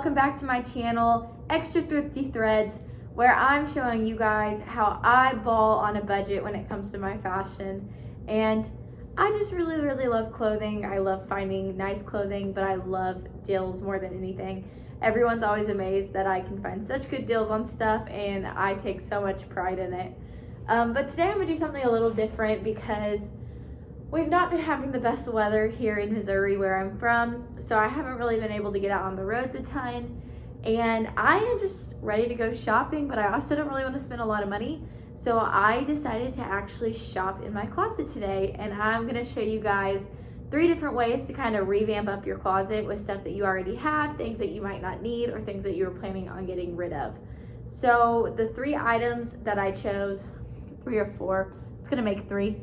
welcome back to my channel, Extra Thrifty Threads, where I'm showing you guys how I ball on a budget when it comes to my fashion. And I just really love clothing. I love finding nice clothing, but I love deals more than anything. Everyone's always amazed that I can find such good deals on stuff, and I take so much pride in it. But today I'm gonna do something a little different because we've not been having the best weather here in Missouri where I'm from, so I haven't really been able to get out on the roads a ton. And I am just ready to go shopping, but I also don't really want to spend a lot of money. So I decided to actually shop in my closet today, and I'm gonna show you guys 3 different ways to kind of revamp up your closet with stuff that you already have, things that you might not need, or things that you were planning on getting rid of. So the 3 items that I chose, 3 or 4, it's gonna make 3.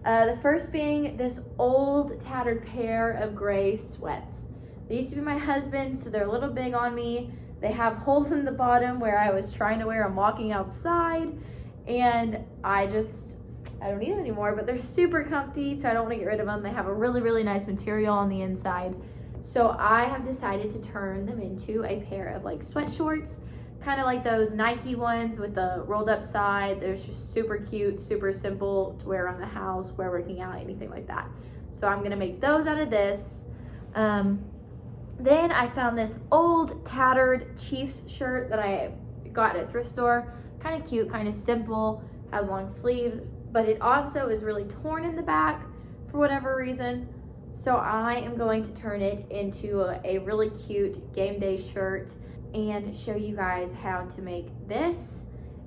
The first being this old tattered pair of gray sweats. They used to be my husband's, so they're a little big on me. They have holes in the bottom where I was trying to wear them walking outside, and I don't need them anymore, but they're super comfy, so I don't want to get rid of them. They have a really nice material on the inside. So I have decided to turn them into a pair of like sweatshorts, kind of like those Nike ones with the rolled up side. They're just super cute, super simple to wear around the house, wear working out, anything like that. So I'm gonna make those out of this. Then I found this old tattered Chiefs shirt that I got at a thrift store. Kind of cute, kind of simple, has long sleeves, but it also is really torn in the back for whatever reason. So I am going to turn it into a really cute game day shirt and show you guys how to make this.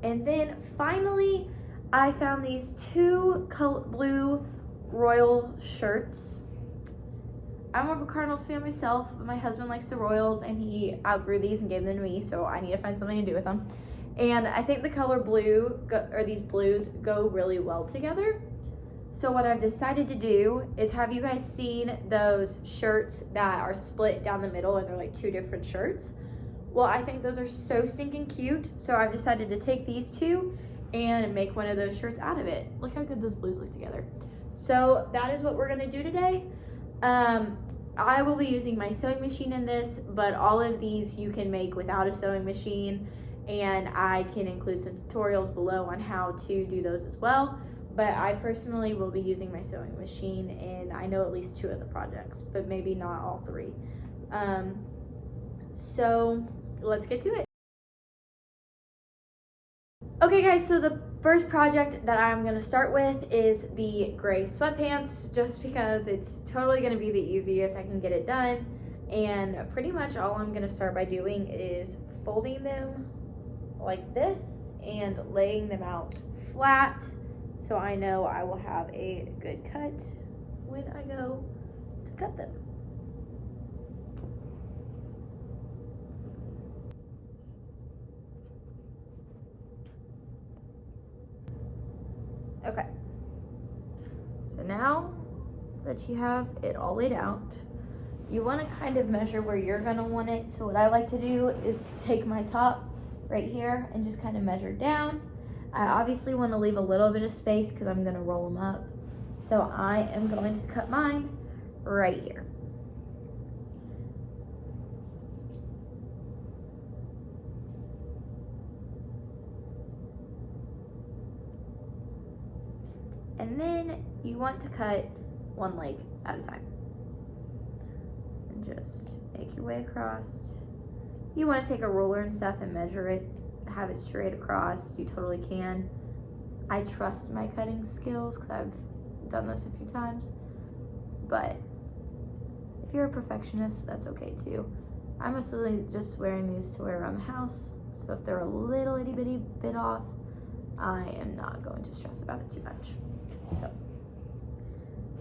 And then finally, I found these 2 blue Royal shirts. I'm more of a Cardinals fan myself, but my husband likes the Royals and he outgrew these and gave them to me, so I need to find something to do with them. And I think the color blue, or these blues, go really well together. So what I've decided to do is, have you guys seen those shirts that are split down the middle and they're like 2 different shirts? Well, I think those are so stinking cute, so I've decided to take these 2 and make one of those shirts out of it. Look how good those blues look together. So that is what we're gonna do today. I will be using my sewing machine in this, but all of these you can make without a sewing machine, and I can include some tutorials below on how to do those as well. But I personally will be using my sewing machine, and I know at least 2 of the projects, but maybe not all 3. So let's get to it. Okay guys, so the first project that I'm gonna start with is the gray sweatpants, just because it's totally gonna be the easiest. I can get it done, and pretty much all I'm gonna start by doing is folding them like this and laying them out flat, so I know I will have a good cut when I go to cut them. Okay, so now that you have it all laid out, you want to kind of measure where you're going to want it. So what I like to do is to take my top right here and just kind of measure down. I obviously want to leave a little bit of space because I'm going to roll them up. So I am going to cut mine right here. And then you want to cut one leg at a time. And just make your way across. You want to take a ruler and stuff and measure it, have it straight across. You totally can. I trust my cutting skills because I've done this a few times. But if you're a perfectionist, that's okay too. I'm mostly just wearing these to wear around the house. So if they're a little itty bitty bit off, I am not going to stress about it too much. So,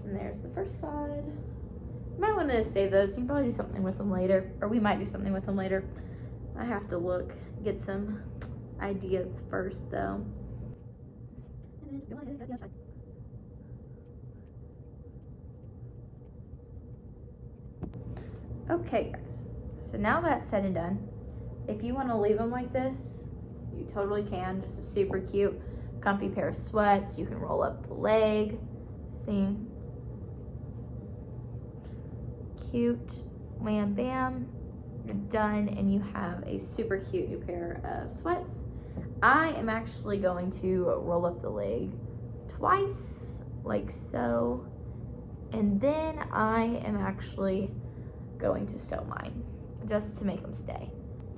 and there's the first side. You might want to save those. You can probably do something with them later, or we might do something with them later. I have to look, get some ideas first though. And then just go ahead and cut the other side. Okay guys, so now that's said and done, if you want to leave them like this, you totally can. Just a super cute comfy pair of sweats. You can roll up the leg. See? Cute. Wham bam. you're done and you have a super cute new pair of sweats. I am actually going to roll up the leg twice, like so, and then I am actually going to sew mine just to make them stay.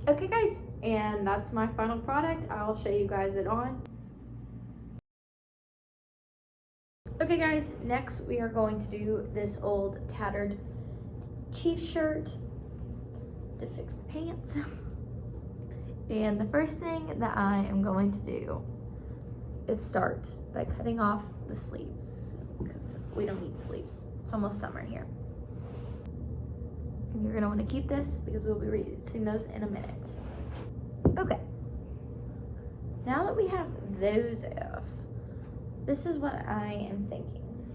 Okay guys, and that's my final product. I'll show you guys it on. Okay guys, next we are going to do this old tattered Chiefs shirt to fix my pants. And the first thing that I am going to do is start by cutting off the sleeves, because we don't need sleeves. It's almost summer here. And you're gonna wanna keep this because we'll be using those in a minute. Okay, now that we have those off, this is what I am thinking.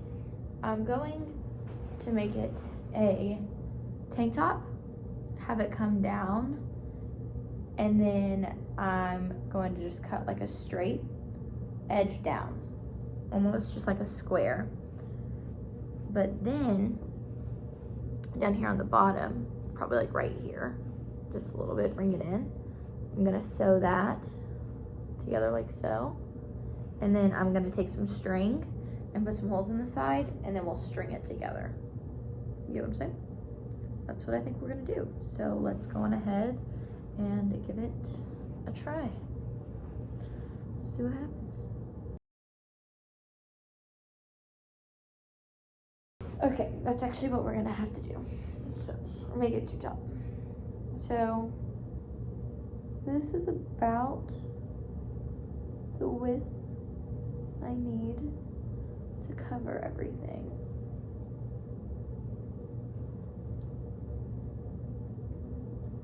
I'm going to make it a tank top, have it come down, and then I'm going to just cut like a straight edge down, almost just like a square. But then down here on the bottom, probably like right here, just a little bit, bring it in. I'm gonna sew that together like so. And then I'm gonna take some string and put some holes in the side, and then we'll string it together. You know what I'm saying? That's what I think we're gonna do. So let's go on ahead and give it a try. See what happens. Okay, that's actually what we're gonna have to do. So, make it too top. So, this is about the width I need to cover everything.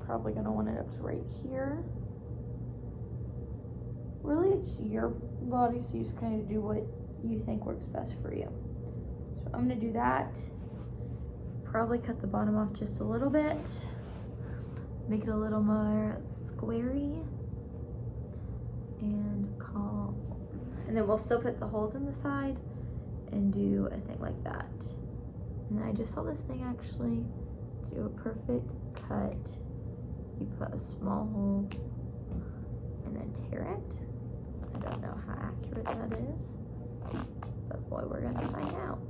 Probably gonna want it up to right here. Really, it's your body, so you just kind of do what you think works best for you. So I'm gonna do that. Probably cut the bottom off just a little bit. Make it a little more squarey. And then we'll still put the holes in the side and do a thing like that. And then I just saw this thing actually do a perfect cut. You put a small hole and then tear it. I don't know how accurate that is, but boy, we're gonna find out.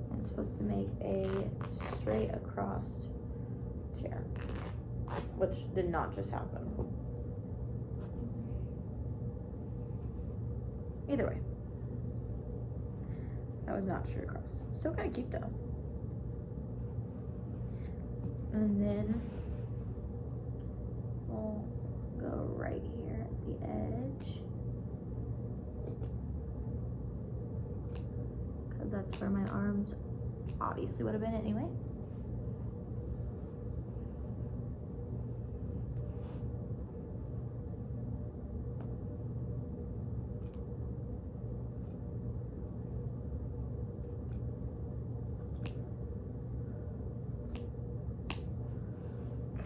And it's supposed to make a straight across tear, which did not just happen. Either way, that was not straight across. Still kind of cute though. And then we'll go right here at the edge, because that's where my arms obviously would have been anyway.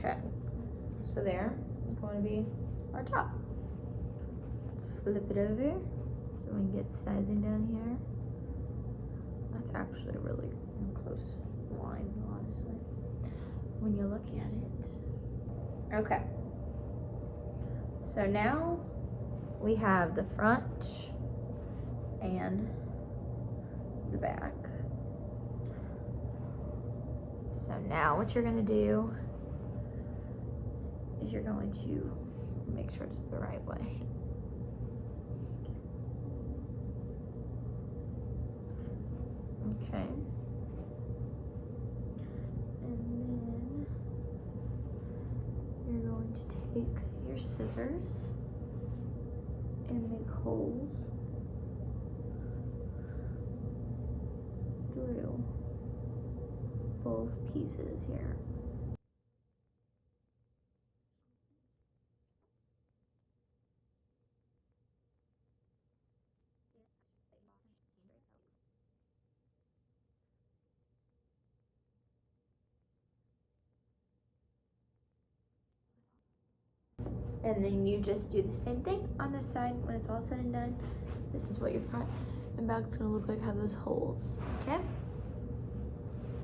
Okay, so there is going to be our top. Let's flip it over so we can get sizing down here. That's actually a really close line, honestly, when you look at it. Okay, so now we have the front and the back. So now what you're gonna do is you're going to make sure it's the right way. Okay. And then you're going to take your scissors and make holes through both pieces here. And then you just do the same thing on this side. When it's all said and done, this is what your front and back's gonna look like, have those holes, okay?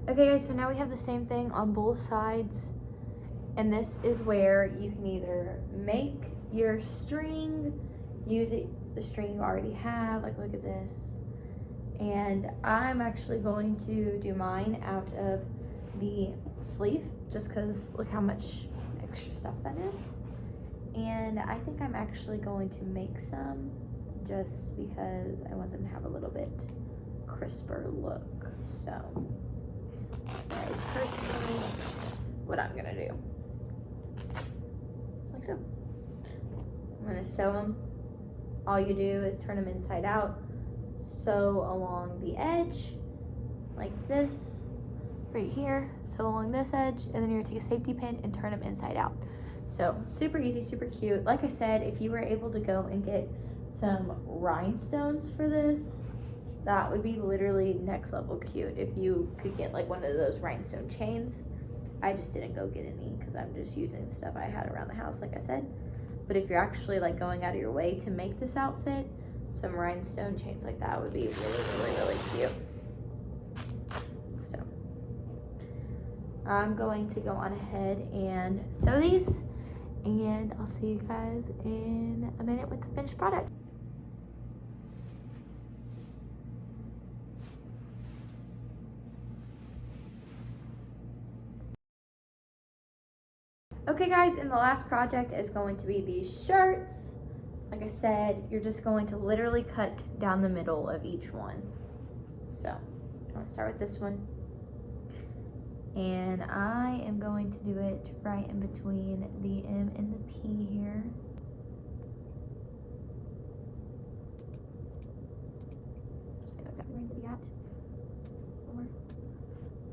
Okay guys, so now we have the same thing on both sides. And this is where you can either make your string, use the string you already have, like look at this. And I'm actually going to do mine out of the sleeve, just because look how much extra stuff that is. And I think I'm actually going to make some just because I want them to have a little bit crisper look. So that is personally what I'm gonna do. Like so. I'm gonna sew them. All you do is turn them inside out, sew along the edge like this, right here, sew along this edge, and then you're gonna take a safety pin and turn them inside out. So super easy, super cute. Like I said, if you were able to go and get some rhinestones for this, that would be literally next level cute. If you could get like one of those rhinestone chains. I just didn't go get any because I'm just using stuff I had around the house, like I said. But if you're actually like going out of your way to make this outfit, some rhinestone chains like that would be really, really, really cute. So I'm going to go on ahead and sew these, and I'll see you guys in a minute with the finished product. Okay guys, and the last project is going to be these shirts. Like I said, you're just going to literally cut down the middle of each one. So I'm gonna start with this one. And I am going to do it right in between the M and the P here. Just know exactly where to be at.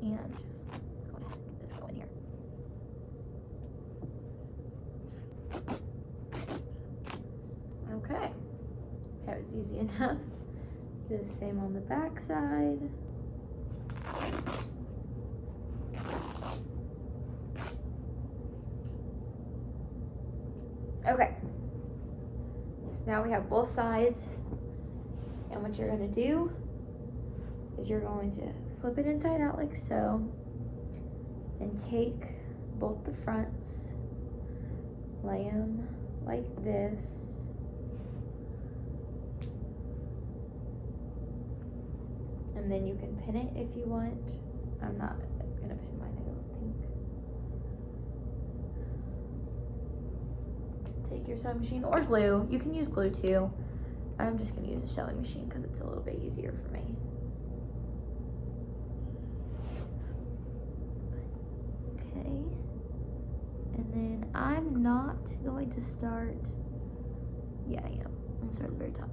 And let's go ahead and get this going here. Okay, that was easy enough. Do the same on the back side. Okay, so now we have both sides, and what you're gonna do is you're going to flip it inside out like so, and take both the fronts, lay them like this, and then you can pin it if you want. I'm not gonna pin mine, I don't think. Take your sewing machine or glue. You can use glue too. I'm just gonna use a sewing machine because it's a little bit easier for me. Okay. And then I'm not going to start, yeah, I am. I'm gonna start at the very top.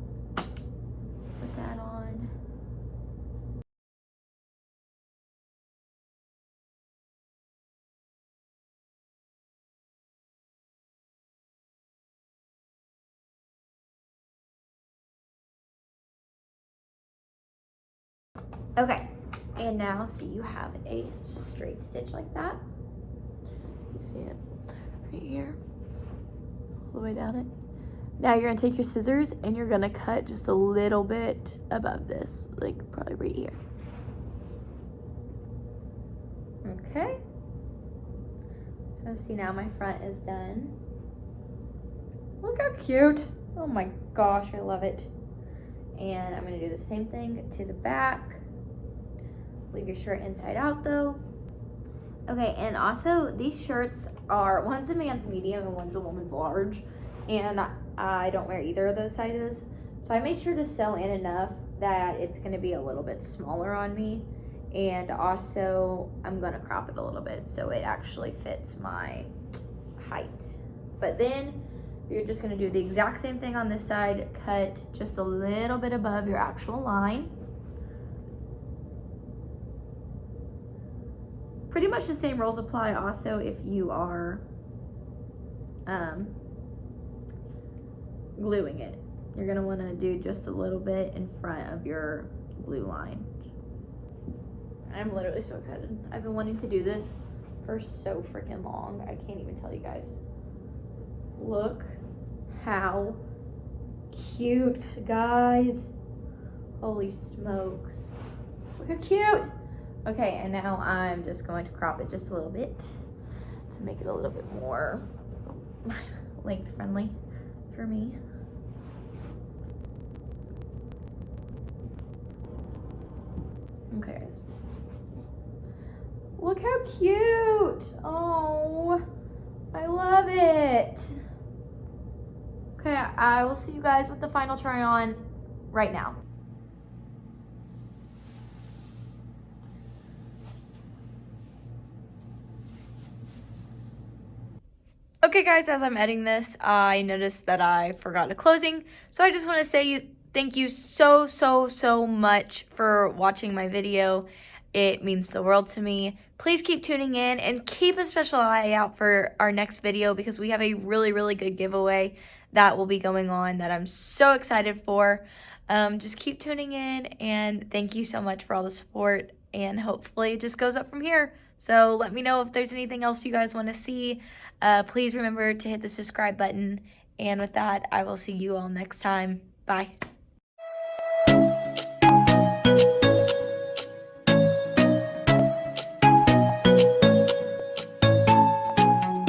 Put that on. Okay, and now so you have a straight stitch like that. You see it right here, all the way down it. Now you're gonna take your scissors and you're gonna cut just a little bit above this, like probably right here. Okay. So see, now my front is done. Look how cute. Oh my gosh, I love it. And I'm gonna do the same thing to the back. Leave your shirt inside out though. Okay, and also these shirts are, one's a man's medium and one's a woman's large, and I don't wear either of those sizes. So I made sure to sew in enough that it's gonna be a little bit smaller on me, and also I'm gonna crop it a little bit so it actually fits my height. But then you're just gonna do the exact same thing on this side, cut just a little bit above your actual line. Pretty much the same rules apply also if you are gluing it. You're gonna wanna do just a little bit in front of your glue line. I'm literally so excited. I've been wanting to do this for so freaking long. I can't even tell you guys. Look how cute, guys. Holy smokes. Look how cute. Okay, and now I'm just going to crop it just a little bit to make it a little bit more length friendly for me. Okay, guys. Look how cute. Oh, I love it. Okay, I will see you guys with the final try on right now. Okay guys, as I'm editing this, I noticed that I forgot a closing. So I just want to say thank you so much for watching my video. It means the world to me. Please keep tuning in and keep a special eye out for our next video because we have a really good giveaway that will be going on that I'm so excited for. Just keep tuning in, and thank you so much for all the support, and hopefully it just goes up from here. So let me know if there's anything else you guys want to see. Please remember to hit the subscribe button, and with that, I will see you all next time. Bye.